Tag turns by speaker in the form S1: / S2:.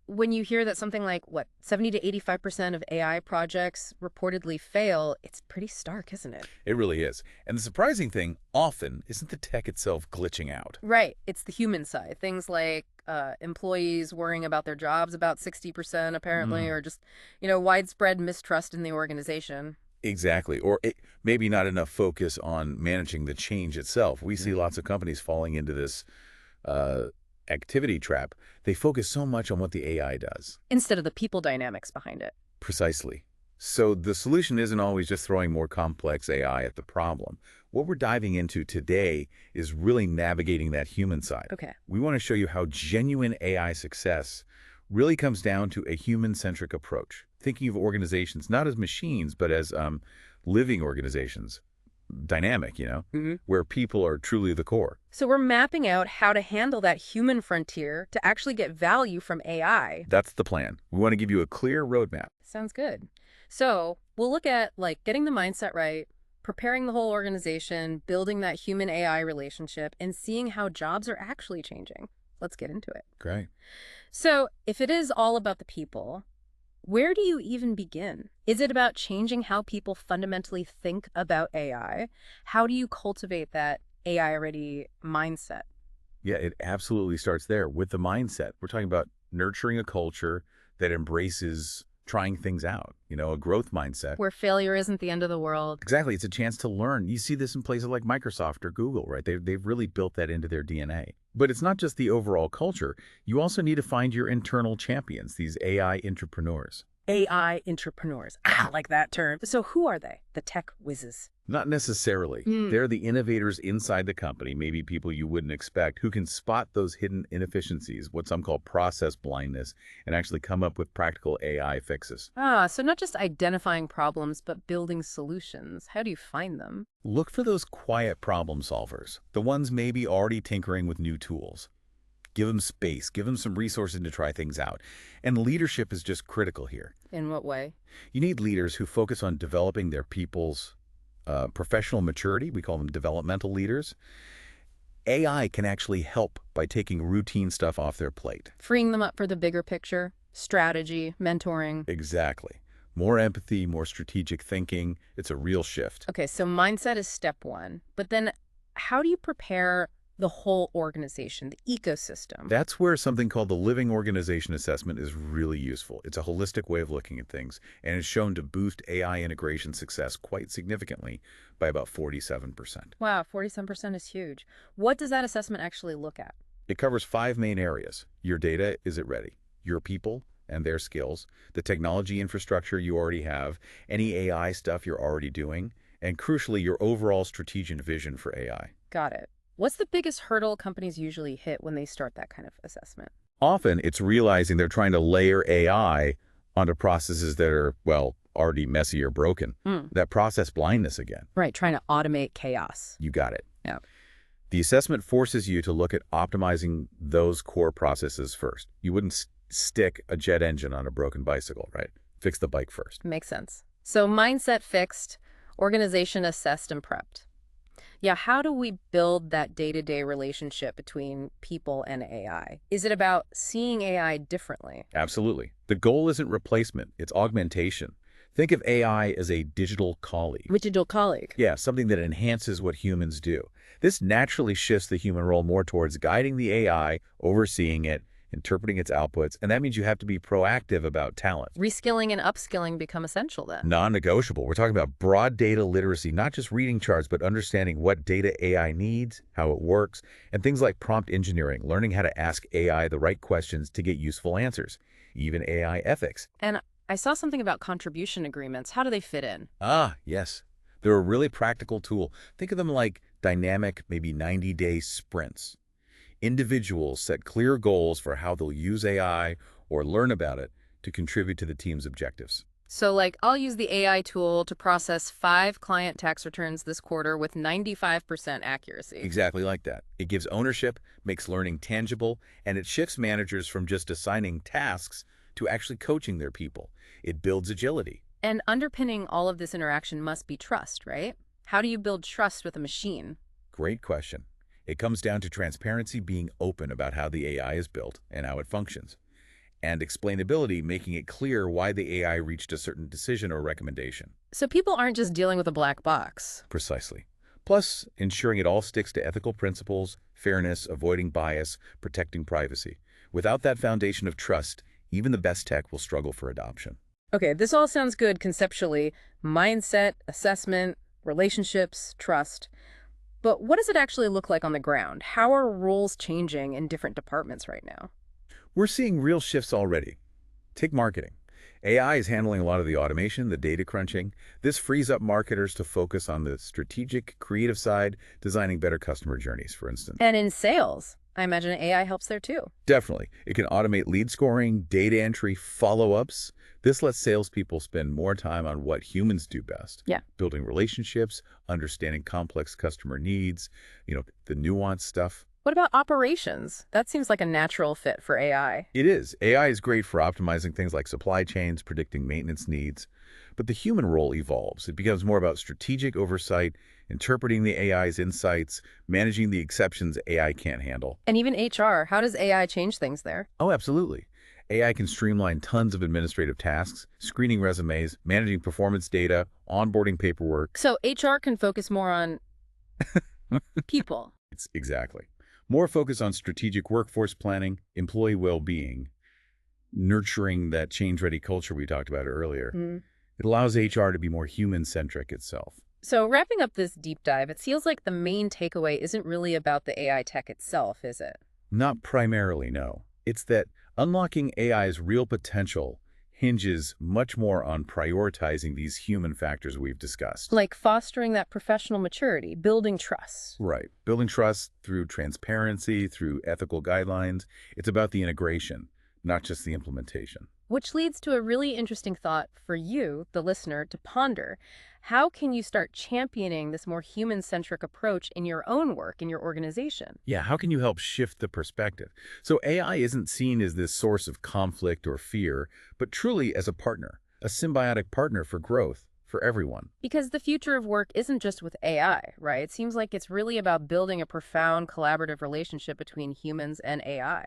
S1: When you hear that something like, 70 to 85% of AI projects reportedly fail, it's pretty stark, isn't it?
S2: It really is. And the surprising thing often isn't the tech itself glitching out.
S1: Right. It's the human side. Things like employees worrying about their jobs about 60%, apparently,
S2: Mm.
S1: or just, widespread mistrust in the organization.
S2: Exactly. Or maybe not enough focus on managing the change itself. We see
S1: Mhm.
S2: lots of companies falling into this uh, activity trap. They focus so much on what the AI does.
S1: Instead of the people dynamics behind it.
S2: Precisely. So the solution isn't always just throwing more complex AI at the problem. What we're diving into today is really navigating that human side.
S1: Okay.
S2: We want to show you how genuine AI success really comes down to a human-centric approach, thinking of organizations not as machines, but as living organizations, dynamic,
S1: hmm
S2: where people are truly the core.
S1: So we're mapping out how to handle that human frontier to actually get value from AI.
S2: That's the plan. We want to give you a clear roadmap.
S1: Sounds good. So we'll look at getting the mindset right, preparing the whole organization, building that human AI relationship, and seeing how jobs are actually changing. Let's get into it.
S2: Great.
S1: So if it is all about the people, where do you even begin? Is it about changing how people fundamentally think about AI? How do you cultivate that AI-ready mindset?
S2: Yeah, it absolutely starts there with the mindset. We're talking about nurturing a culture that embraces trying things out, a growth mindset.
S1: Where failure isn't the end of the world.
S2: Exactly. It's a chance to learn. You see this in places like Microsoft or Google, right? They've really built that into their DNA. But it's not just the overall culture. You also need to find your internal champions, these AI entrepreneurs.
S1: AI entrepreneurs. I like that term. So who are they? The tech whizzes.
S2: Not necessarily.
S1: Mm.
S2: They're the innovators inside the company, maybe people you wouldn't expect, who can spot those hidden inefficiencies, what some call process blindness, and actually come up with practical AI fixes.
S1: So not just identifying problems, but building solutions. How do you find them?
S2: Look for those quiet problem solvers, the ones maybe already tinkering with new tools. Give them space, give them some resources to try things out. And leadership is just critical here.
S1: In what way?
S2: You need leaders who focus on developing their people's professional maturity. We call them developmental leaders. AI can actually help by taking routine stuff off their plate.
S1: Freeing them up for the bigger picture, strategy, mentoring.
S2: Exactly. More empathy, more strategic thinking. It's a real shift.
S1: Okay, so mindset is step one. But then how do you prepare the whole organization, the ecosystem?
S2: That's where something called the Living Organization Assessment is really useful. It's a holistic way of looking at things, and is shown to boost AI integration success quite significantly by about 47%.
S1: Wow, 47% is huge. What does that assessment actually look at?
S2: It covers 5 main areas. Your data, is it ready? Your people and their skills, the technology infrastructure you already have, any AI stuff you're already doing, and crucially, your overall strategic vision for AI.
S1: Got it. What's the biggest hurdle companies usually hit when they start that kind of assessment?
S2: Often, it's realizing they're trying to layer AI onto processes that are, well, already messy or broken.
S1: Hmm.
S2: That process blindness again.
S1: Right, trying to automate chaos.
S2: You got it.
S1: Yeah.
S2: The assessment forces you to look at optimizing those core processes first. You wouldn't stick a jet engine on a broken bicycle, right? Fix the bike first.
S1: Makes sense. So mindset fixed, organization assessed and prepped. Yeah, how do we build that day-to-day relationship between people and AI? Is it about seeing AI differently?
S2: Absolutely. The goal isn't replacement, it's augmentation. Think of AI as a digital colleague.
S1: Digital colleague.
S2: Yeah, something that enhances what humans do. This naturally shifts the human role more towards guiding the AI, overseeing it, interpreting its outputs, and that means you have to be proactive about talent.
S1: Reskilling and upskilling become essential then.
S2: Non-negotiable. We're talking about broad data literacy, not just reading charts, but understanding what data AI needs, how it works, and things like prompt engineering, learning how to ask AI the right questions to get useful answers, even AI ethics.
S1: And I saw something about contribution agreements. How do they fit in?
S2: Ah, yes. They're a really practical tool. Think of them like dynamic, maybe 90-day sprints. Individuals set clear goals for how they'll use AI or learn about it to contribute to the team's objectives.
S1: So I'll use the AI tool to process 5 client tax returns this quarter with 95% accuracy.
S2: Exactly like that. It gives ownership, makes learning tangible, and it shifts managers from just assigning tasks to actually coaching their people. It builds agility.
S1: And underpinning all of this interaction must be trust, right? How do you build trust with a machine?
S2: Great question. It comes down to transparency, being open about how the AI is built and how it functions. and explainability, making it clear why the AI reached a certain decision or recommendation.
S1: So people aren't just dealing with a black box.
S2: Precisely. Plus, ensuring it all sticks to ethical principles, fairness, avoiding bias, protecting privacy. Without that foundation of trust, even the best tech will struggle for adoption.
S1: Okay, this all sounds good conceptually. Mindset, assessment, relationships, trust. But what does it actually look like on the ground? How are roles changing in different departments right now?
S2: We're seeing real shifts already. Take marketing. AI is handling a lot of the automation, the data crunching. This frees up marketers to focus on the strategic, creative side, designing better customer journeys, for instance.
S1: And in sales, I imagine AI helps there too.
S2: Definitely. It can automate lead scoring, data entry, follow-ups. This lets salespeople spend more time on what humans do best.
S1: Yeah.
S2: Building relationships, understanding complex customer needs, the nuanced stuff.
S1: What about operations? That seems like a natural fit for AI.
S2: It is. AI is great for optimizing things like supply chains, predicting maintenance needs. But the human role evolves. It becomes more about strategic oversight, interpreting the AI's insights, managing the exceptions AI can't handle.
S1: And even HR, how does AI change things there?
S2: Oh, absolutely. AI can streamline tons of administrative tasks, screening resumes, managing performance data, onboarding paperwork.
S1: So HR can focus more on people.
S2: Exactly. More focus on strategic workforce planning, employee well-being, nurturing that change-ready culture we talked about earlier. It allows HR to be more human-centric itself.
S1: So wrapping up this deep dive, it feels like the main takeaway isn't really about the AI tech itself, is it?
S2: Not primarily, no. It's that unlocking AI's real potential hinges much more on prioritizing these human factors we've discussed.
S1: Like fostering that professional maturity, building trust.
S2: Right. Building trust through transparency, through ethical guidelines. It's about the integration, not just the implementation.
S1: Which leads to a really interesting thought for you, the listener, to ponder. How can you start championing this more human-centric approach in your own work, in your organization?
S2: Yeah, how can you help shift the perspective? So AI isn't seen as this source of conflict or fear, but truly as a partner, a symbiotic partner for growth for everyone.
S1: Because the future of work isn't just with AI, right? It seems like it's really about building a profound collaborative relationship between humans and AI.